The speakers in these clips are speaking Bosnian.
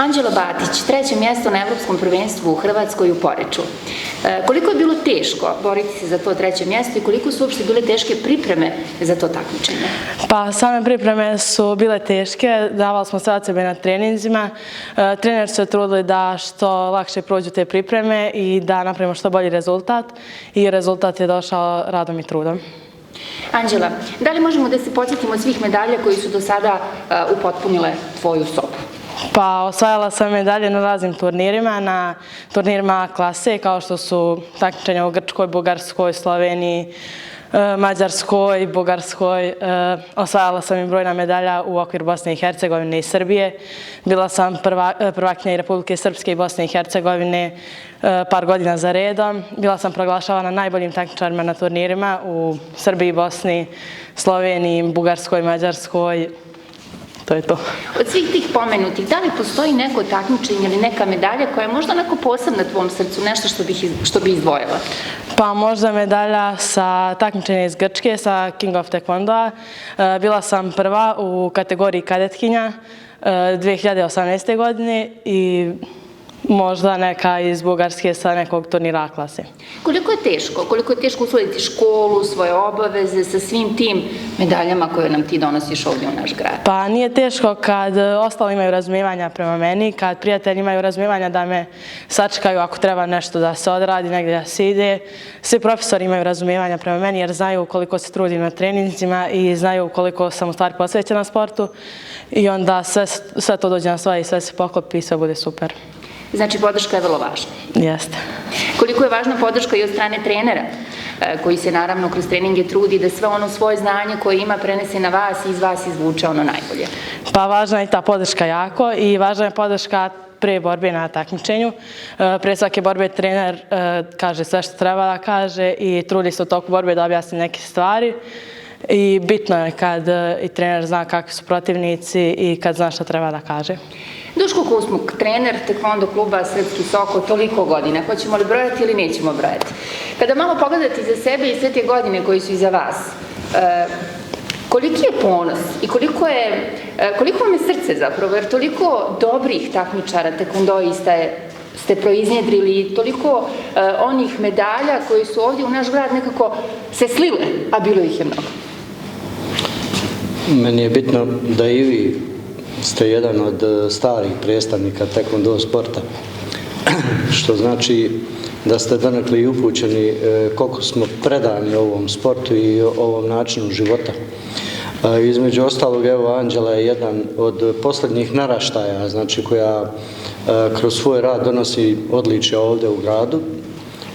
Anđela Batić, treće mjesto na Evropskom prvenstvu u Hrvatskoj u Poreču. Koliko je bilo teško boriti se za to treće mjesto i koliko su uopšte bile teške pripreme za to takmičenje? Pa same pripreme su bile teške, davali smo sve od sebe na treninzima. Treneri su se trudili da što lakše prođu te pripreme i da napravimo što bolji rezultat i rezultat je došao radom i trudom. Anđela, da li možemo da se podsjetimo svih medalja koji su do sada upotpunile tvoju sobu? Pa osvajala sam medalje na raznim turnirima, na turnirima klase kao što su takmičenja u Grčkoj, Bugarskoj, Sloveniji, Mađarskoj, Bugarskoj. Osvajala sam i brojna medalja u okviru Bosne i Hercegovine i Srbije. Bila sam prvakinja i Republike Srpske i Bosne i Hercegovine par godina za redom. Bila sam proglašavana najboljim takmičarima na turnirima u Srbiji, Bosni, Sloveniji, Bugarskoj, Mađarskoj. To je to. Od svih tih pomenutih, da li postoji neko takmičenje ili neka medalja koja je možda onako posebna tvom srcu, nešto što bi izdvojila? Pa možda medalja sa takmičenja iz Grčke, sa King of Taekwondoa. Bila sam prva u kategoriji kadetkinja 2018. godine i možda neka iz Bugarske sa nekog turnira A klase. Koliko je teško? Koliko je teško usvojiti školu, svoje obaveze sa svim tim medaljama koje nam ti donosiš ovdje u naš grad? Pa nije teško kad ostali imaju razumijevanja prema meni, kad prijatelji imaju razumijevanja da me sačekaju ako treba nešto da se odradi, negdje da se ide. Svi profesori imaju razumijevanja prema meni jer znaju koliko se trudim na treninzima i znaju koliko sam u stvari posvećena sportu i onda sve to dođe na svoje i sve se poklopi i sve bude super. Znači, podrška je vrlo važna. Jeste. Koliko je važna podrška i od strane trenera, koji se naravno kroz treninge trudi da sve ono svoje znanje koje ima prenese na vas i iz vas izvuče ono najbolje? Pa važna je ta podrška jako i važna je podrška pre borbe na takmičenju. Pre svake borbe trener kaže sve što treba da kaže i trudi se u toku borbe da objasni neke stvari. I bitno je kad i trener zna kakvi su protivnici i kad zna šta treba da kaže. Duško Kusmuk, trener Taekwondo kluba Srpski Soko, toliko godina. Hoćemo li brojati ili nećemo brojati? Kada malo pogledate iza sebe i sve te godine koji su iza vas, koliki je ponos i koliko vam je srce zapravo, jer toliko dobrih takmičara taekwondoista ste proiznjedrili, toliko onih medalja koji su ovdje u naš grad nekako se slile, a bilo ih je mnogo. Meni je bitno da i vi ste jedan od starih predstavnika taekwondo sporta, što znači da ste donekle i upućeni koliko smo predani ovom sportu i ovom načinu života. Između ostalog, evo, Anđela je jedan od posljednjih naraštaja, znači koja kroz svoj rad donosi odličja ovdje u gradu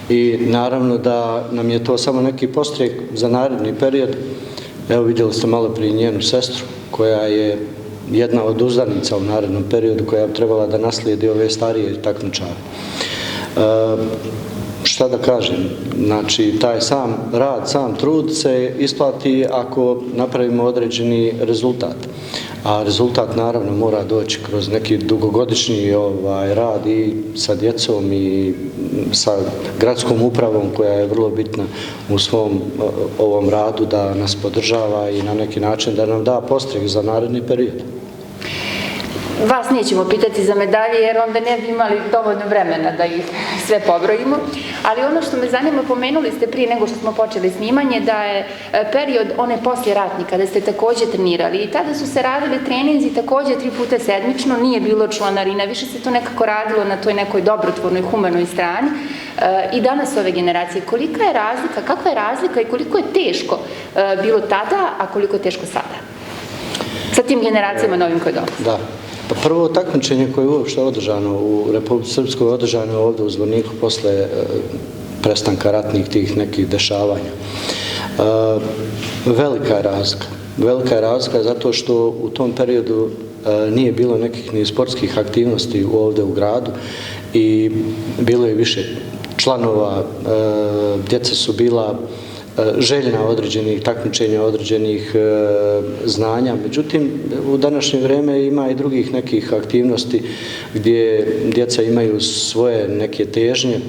i naravno da nam je to samo neki postrijek za naredni period. Evo, vidjeli ste malo prije njenu sestru koja je jedna od uzdanica u narednom periodu koja bi trebala da naslijedi ove starije takmičare. Šta da kažem, znači taj sam rad, sam trud se isplati ako napravimo određeni rezultat. A rezultat naravno mora doći kroz neki dugogodišnji rad i sa djecom i sa gradskom upravom koja je vrlo bitna u svom ovom radu da nas podržava i na neki način da nam da podstrek za naredni period. Vas nećemo pitati za medalje jer onda ne bi imali dovoljno vremena da ih sve pobrojimo, ali ono što me zanima, pomenuli ste prije nego što smo počeli snimanje da je period one posljeratni kada ste također trenirali i tada su se radili treninzi također 3 puta sedmično, nije bilo članarina, više se to nekako radilo na toj nekoj dobrotvornoj, humanoj strani i danas ove generacije. Kolika je razlika, kakva je razlika i koliko je teško bilo tada, a koliko je teško sada? Sa tim generacijama novim koje dolaze. Da. Pa prvo takmičenje koje je uopšte održano u Republici Srpskoj održano ovdje u Zvorniku posle prestanka ratnih tih nekih dešavanja. Velika je razlika. Velika je razlika zato što u tom periodu nije bilo nekih ni sportskih aktivnosti ovdje u gradu i bilo je više članova, djeca su bila željna određenih takmičenja, određenih znanja. Međutim, u današnje vrijeme ima i drugih nekih aktivnosti gdje djeca imaju svoje neke težnje,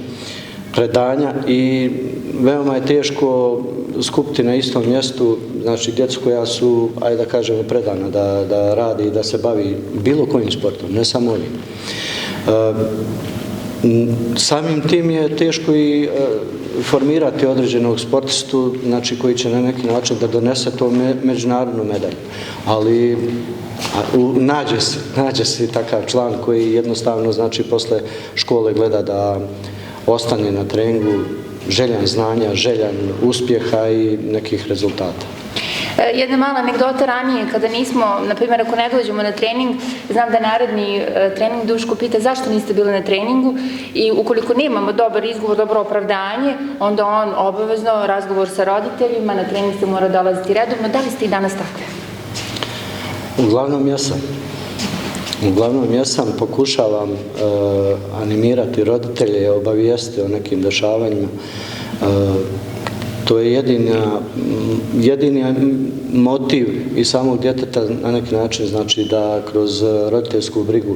predanja i veoma je teško skupiti na istom mjestu, znači djecu koja su, ajde da kažemo, predana da radi i da se bavi bilo kojim sportom, ne samo ovim. Samim tim je teško i formirati određenog sportistu, znači koji će na neki način da donese to međunarodnu medalju. Ali nađe se takav član koji jednostavno, znači, posle škole gleda da ostane na treningu željan znanja, željan uspjeha i nekih rezultata. Jedna mala anegdota ranije, kada nismo, na primjer, ako ne dođemo na trening, znam da naredni trening Duško pita zašto niste bili na treningu i ukoliko nemamo dobar izgovor, dobro opravdanje, onda on obavezno razgovor sa roditeljima, na trening se mora dolaziti redovno. Da li ste i danas takve? Uglavnom jesam, pokušavam animirati roditelje, obavijestiti o nekim dešavanjima. To je jedini motiv i samog djeteta na neki način, znači da kroz roditeljsku brigu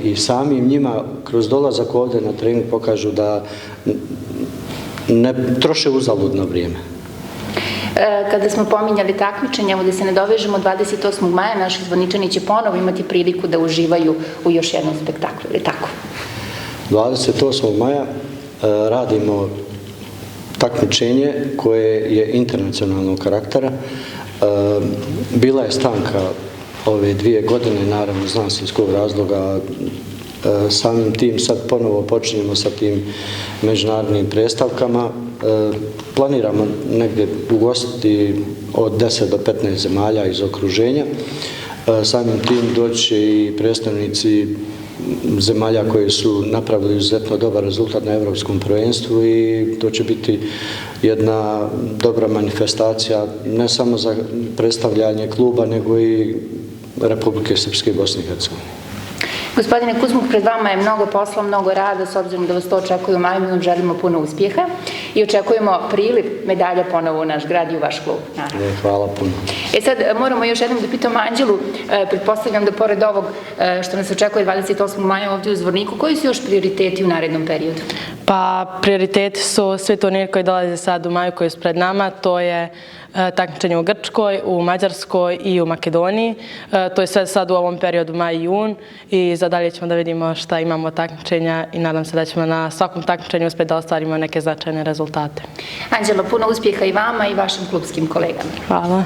i samim njima kroz dolazak ovdje na trening pokažu da ne troše uzaludno vrijeme. Kada smo pominjali takmičenja, da se nadovežemo, 28. maja naši Zvorničani će ponovo imati priliku da uživaju u još jednom spektaklu, ili tako? 28. maja radimo takmičenje koje je internacionalnog karaktera. Bila je stanka ove 2 godine, naravno zna se iz kojeg razloga. Samim tim sad ponovo počinjemo sa tim međunarodnim predstavkama. Planiramo negdje ugostiti od 10 do 15 zemalja iz okruženja. Samim tim doći i predstavnici zemalja koje su napravili izuzetno dobar rezultat na Evropskom prvenstvu i to će biti jedna dobra manifestacija ne samo za predstavljanje kluba, nego i Republike Srpske i Bosne i Hercegovine. Gospodine Kuzmuk, pred vama je mnogo posla, mnogo rada, s obzirom da vas to očekuje u maju, mi vam želimo puno uspjeha i očekujemo priliv medalja ponovo u naš grad i u vaš klub. Hvala puno. Sad moramo još jednom da pitamo Anđelu, pretpostavljam da pored ovog što nas očekuje 28. maja ovdje u Zvorniku, koji su još prioriteti u narednom periodu? Pa prioriteti su svi turniri koji dolaze sad u maju koji su pred nama, to je takmičenje u Grčkoj, u Mađarskoj i u Makedoniji. To je sve sad u ovom periodu maj i jun i za dalje ćemo da vidimo šta imamo takmičenja i nadam se da ćemo na svakom takmičenju uspjeti da ostvarimo neke značajne rezultate. Anđela, puno uspjeha i vama i vašim klubskim kolegama. Hvala.